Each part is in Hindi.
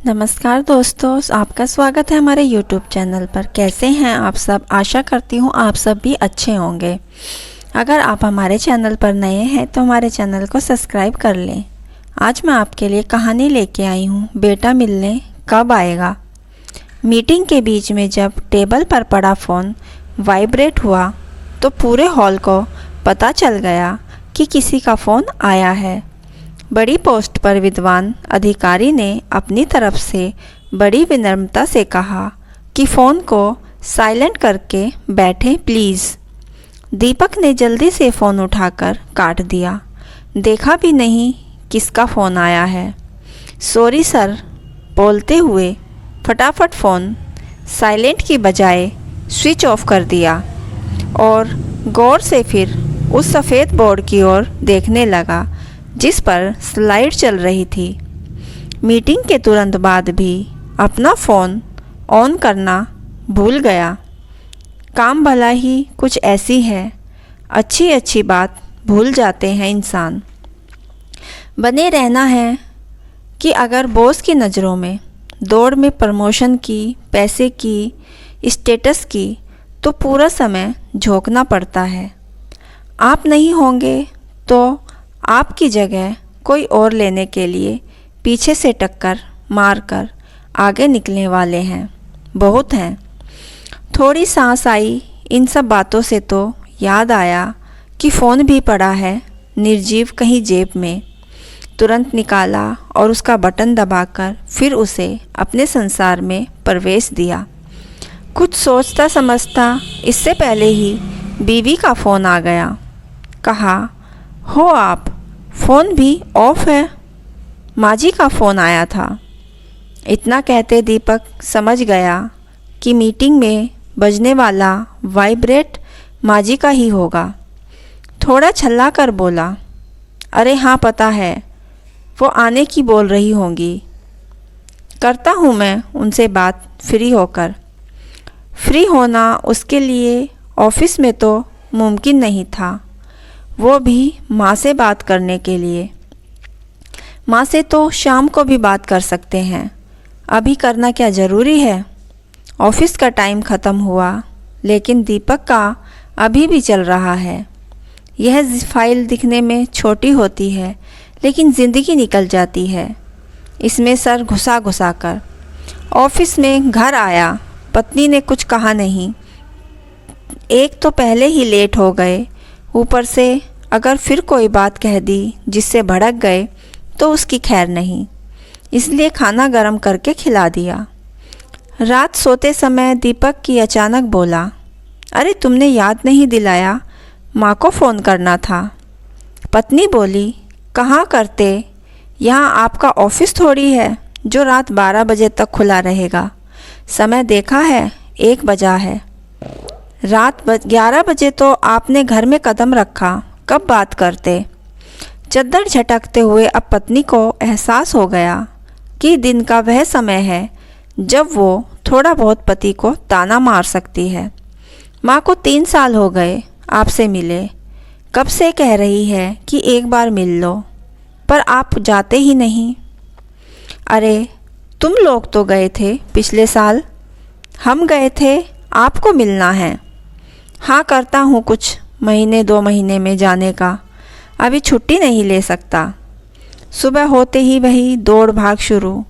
नमस्कार दोस्तों, आपका स्वागत है हमारे YouTube चैनल पर। कैसे हैं आप सब? आशा करती हूँ आप सब भी अच्छे होंगे। अगर आप हमारे चैनल पर नए हैं तो हमारे चैनल को सब्सक्राइब कर लें। आज मैं आपके लिए कहानी लेके आई हूँ, बेटा मिलने कब आएगा। मीटिंग के बीच में जब टेबल पर पड़ा फ़ोन वाइब्रेट हुआ तो पूरे हॉल को पता चल गया कि किसी का फ़ोन आया है। बड़ी पोस्ट पर विद्वान अधिकारी ने अपनी तरफ से बड़ी विनम्रता से कहा कि फ़ोन को साइलेंट करके बैठें प्लीज़। दीपक ने जल्दी से फ़ोन उठाकर काट दिया। देखा भी नहीं किसका फ़ोन आया है। सॉरी सर बोलते हुए फटाफट फ़ोन साइलेंट की बजाय स्विच ऑफ कर दिया और गौर से फिर उस सफ़ेद बोर्ड की ओर देखने लगा जिस पर स्लाइड चल रही थी। मीटिंग के तुरंत बाद भी अपना फ़ोन ऑन करना भूल गया। काम भला ही कुछ ऐसी है, अच्छी अच्छी बात भूल जाते हैं इंसान। बने रहना है कि अगर बॉस की नज़रों में दौड़ में प्रमोशन की, पैसे की, स्टेटस की, तो पूरा समय झोंकना पड़ता है। आप नहीं होंगे तो आपकी जगह कोई और लेने के लिए पीछे से टक्कर मारकर आगे निकलने वाले हैं, बहुत हैं। थोड़ी सांस आई इन सब बातों से तो याद आया कि फ़ोन भी पड़ा है निर्जीव कहीं जेब में। तुरंत निकाला और उसका बटन दबाकर फिर उसे अपने संसार में प्रवेश दिया। कुछ सोचता समझता इससे पहले ही बीवी का फ़ोन आ गया। कहा, हो आप, फ़ोन भी ऑफ है। माँ जी का फ़ोन आया था। इतना कहते दीपक समझ गया कि मीटिंग में बजने वाला वाइब्रेट माँ जी का ही होगा। थोड़ा छल्ला कर बोला, अरे हाँ पता है, वो आने की बोल रही होंगी। करता हूँ मैं उनसे बात फ्री होकर। फ्री होना उसके लिए ऑफिस में तो मुमकिन नहीं था, वो भी माँ से बात करने के लिए। माँ से तो शाम को भी बात कर सकते हैं, अभी करना क्या ज़रूरी है। ऑफिस का टाइम ख़त्म हुआ लेकिन दीपक का अभी भी चल रहा है। यह फाइल दिखने में छोटी होती है लेकिन ज़िंदगी निकल जाती है इसमें सर घुसा घुसा कर। ऑफिस में घर आया, पत्नी ने कुछ कहा नहीं। एक तो पहले ही लेट हो गए, ऊपर से अगर फिर कोई बात कह दी जिससे भड़क गए तो उसकी खैर नहीं, इसलिए खाना गर्म करके खिला दिया। रात सोते समय दीपक की अचानक बोला, अरे तुमने याद नहीं दिलाया, माँ को फ़ोन करना था। पत्नी बोली, कहाँ करते, यहाँ आपका ऑफिस थोड़ी है जो रात 12 बजे तक खुला रहेगा। समय देखा है, 1 बजा है। रात 11 बजे तो आपने घर में कदम रखा, कब बात करते। चद्दर झटकते हुए अब पत्नी को एहसास हो गया कि दिन का वह समय है जब वो थोड़ा बहुत पति को ताना मार सकती है। माँ को 3 साल हो गए आपसे मिले, कब से कह रही है कि एक बार मिल लो, पर आप जाते ही नहीं। अरे तुम लोग तो गए थे पिछले साल, हम गए थे, आपको मिलना है। हाँ करता हूँ कुछ महीने 2 महीने में जाने का, अभी छुट्टी नहीं ले सकता। सुबह होते ही वही दौड़ भाग शुरू।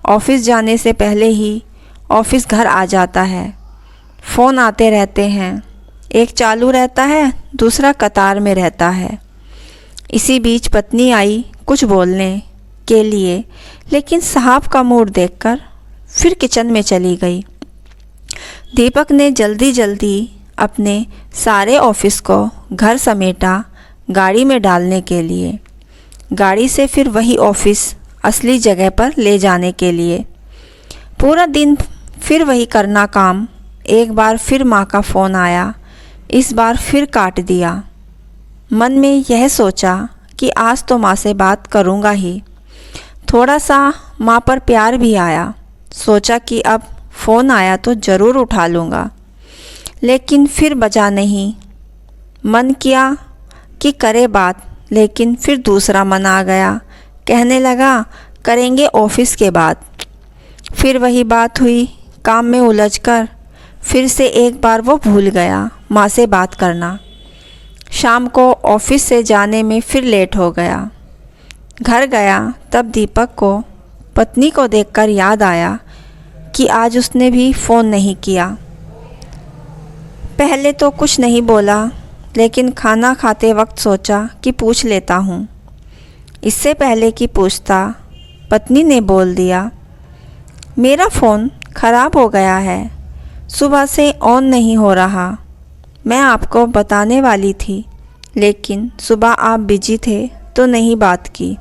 ऑफिस जाने से पहले ही ऑफिस घर आ जाता है। फ़ोन आते रहते हैं, एक चालू रहता है, दूसरा कतार में रहता है। इसी बीच पत्नी आई कुछ बोलने के लिए, लेकिन साहब का मूड देखकर फिर किचन में चली गई। दीपक ने जल्दी जल्दी अपने सारे ऑफिस को घर समेटा गाड़ी में डालने के लिए, गाड़ी से फिर वही ऑफिस असली जगह पर ले जाने के लिए। पूरा दिन फिर वही करना काम। एक बार फिर माँ का फ़ोन आया, इस बार फिर काट दिया। मन में यह सोचा कि आज तो माँ से बात करूँगा ही। थोड़ा सा माँ पर प्यार भी आया, सोचा कि अब फ़ोन आया तो ज़रूर उठा लूँगा, लेकिन फिर बजा नहीं। मन किया कि करे बात, लेकिन फिर दूसरा मन आ गया, कहने लगा करेंगे ऑफिस के बाद। फिर वही बात हुई, काम में उलझकर फिर से एक बार वो भूल गया माँ से बात करना। शाम को ऑफिस से जाने में फिर लेट हो गया। घर गया तब दीपक को पत्नी को देखकर याद आया कि आज उसने भी फ़ोन नहीं किया। पहले तो कुछ नहीं बोला, लेकिन खाना खाते वक्त सोचा कि पूछ लेता हूँ। इससे पहले कि पूछता, पत्नी ने बोल दिया, मेरा फ़ोन ख़राब हो गया है, सुबह से ऑन नहीं हो रहा। मैं आपको बताने वाली थी, लेकिन सुबह आप बिजी थे तो नहीं बात की।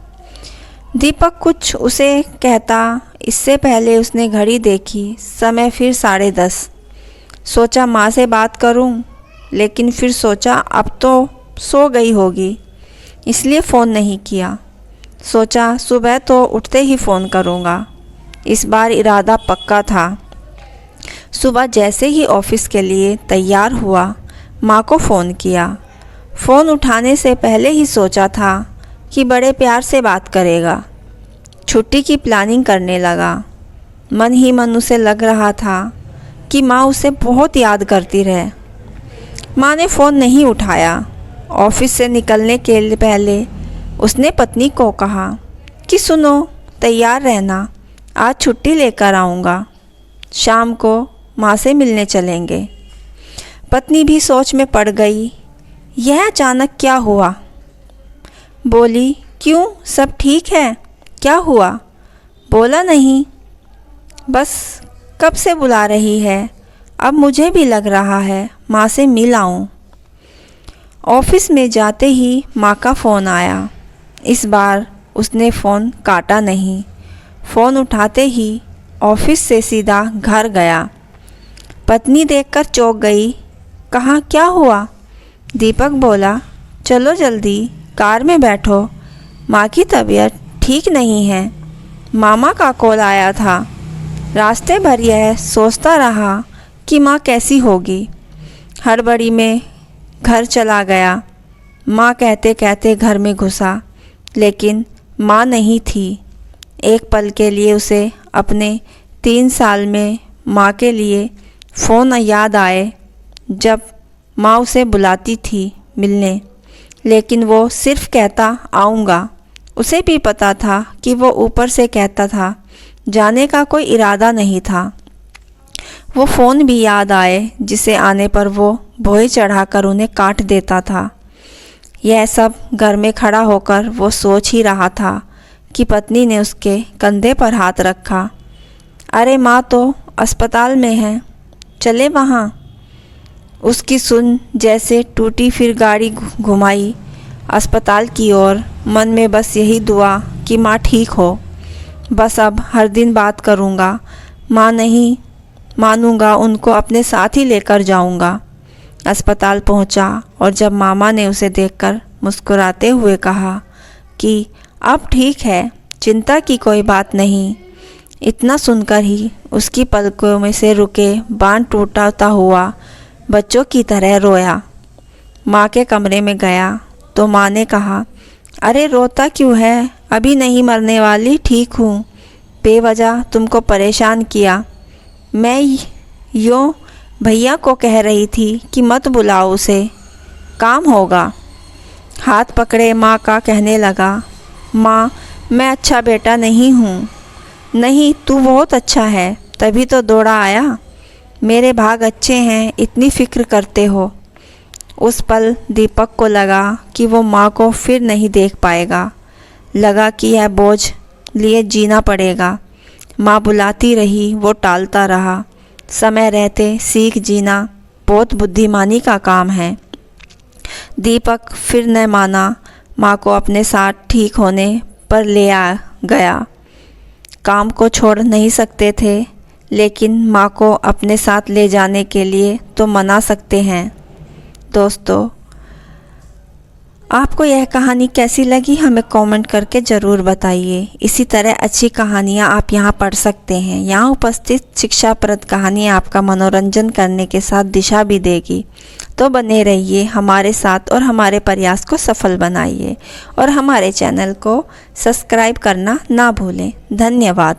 दीपक कुछ उसे कहता, इससे पहले उसने घड़ी देखी, समय फिर 10:30। सोचा माँ से बात करूं, लेकिन फिर सोचा अब तो सो गई होगी, इसलिए फ़ोन नहीं किया। सोचा सुबह तो उठते ही फ़ोन करूँगा। इस बार इरादा पक्का था। सुबह जैसे ही ऑफिस के लिए तैयार हुआ, माँ को फ़ोन किया। फ़ोन उठाने से पहले ही सोचा था कि बड़े प्यार से बात करेगा। छुट्टी की प्लानिंग करने लगा। मन ही मन उसे लग रहा था कि माँ उसे बहुत याद करती रहे। माँ ने फ़ोन नहीं उठाया। ऑफिस से निकलने के पहले उसने पत्नी को कहा कि सुनो, तैयार रहना, आज छुट्टी लेकर आऊँगा, शाम को माँ से मिलने चलेंगे। पत्नी भी सोच में पड़ गई, यह अचानक क्या हुआ। बोली, क्यों, सब ठीक है, क्या हुआ? बोला नहीं, बस कब से बुला रही है, अब मुझे भी लग रहा है माँ से मिल आऊँ। ऑफिस में जाते ही माँ का फ़ोन आया। इस बार उसने फ़ोन काटा नहीं। फ़ोन उठाते ही ऑफिस से सीधा घर गया। पत्नी देखकर चौंक गई। कहा, क्या हुआ? दीपक बोला, चलो जल्दी कार में बैठो, माँ की तबीयत ठीक नहीं है। मामा का कॉल आया था। रास्ते भर यह सोचता रहा कि माँ कैसी होगी। हड़बड़ी में घर चला गया। माँ कहते कहते घर में घुसा, लेकिन माँ नहीं थी। एक पल के लिए उसे अपने 3 साल में माँ के लिए फ़ोन याद आए, जब माँ उसे बुलाती थी मिलने, लेकिन वो सिर्फ कहता आऊँगा। उसे भी पता था कि वो ऊपर से कहता था, जाने का कोई इरादा नहीं था। वो फ़ोन भी याद आए, जिसे आने पर वो भोए चढ़ाकर उन्हें काट देता था। यह सब घर में खड़ा होकर वो सोच ही रहा था कि पत्नी ने उसके कंधे पर हाथ रखा। अरे माँ तो अस्पताल में है, चले वहाँ। उसकी सुन जैसे टूटी, फिर गाड़ी घुमाई अस्पताल की ओर। मन में बस यही दुआ कि माँ ठीक हो। बस अब हर दिन बात करूँगा, माँ नहीं मानूँगा, उनको अपने साथ ही लेकर जाऊँगा। अस्पताल पहुँचा और जब मामा ने उसे देखकर मुस्कुराते हुए कहा कि अब ठीक है, चिंता की कोई बात नहीं, इतना सुनकर ही उसकी पलकों में से रुके बांध टूटता हुआ बच्चों की तरह रोया। माँ के कमरे में गया तो माँ ने कहा, अरे रोता क्यों है, अभी नहीं मरने वाली, ठीक हूँ, बेवजह तुमको परेशान किया। मैं यूँ भैया को कह रही थी कि मत बुलाओ उसे, काम होगा। हाथ पकड़े माँ का कहने लगा, माँ मैं अच्छा बेटा नहीं हूँ। नहीं, तू बहुत अच्छा है, तभी तो दौड़ा आया। मेरे भाग अच्छे हैं, इतनी फ़िक्र करते हो। उस पल दीपक को लगा कि वो माँ को फिर नहीं देख पाएगा। लगा कि यह बोझ लिए जीना पड़ेगा। माँ बुलाती रही, वो टालता रहा। समय रहते सीख जीना बहुत बुद्धिमानी का काम है। दीपक फिर न माना। माँ को अपने साथ ठीक होने पर ले आ गया। काम को छोड़ नहीं सकते थे, लेकिन माँ को अपने साथ ले जाने के लिए तो मना सकते हैं। दोस्तों, आपको यह कहानी कैसी लगी हमें कमेंट करके ज़रूर बताइए। इसी तरह अच्छी कहानियाँ आप यहाँ पढ़ सकते हैं। यहाँ उपस्थित शिक्षाप्रद कहानी आपका मनोरंजन करने के साथ दिशा भी देगी। तो बने रहिए हमारे साथ और हमारे प्रयास को सफल बनाइए और हमारे चैनल को सब्सक्राइब करना ना भूलें। धन्यवाद।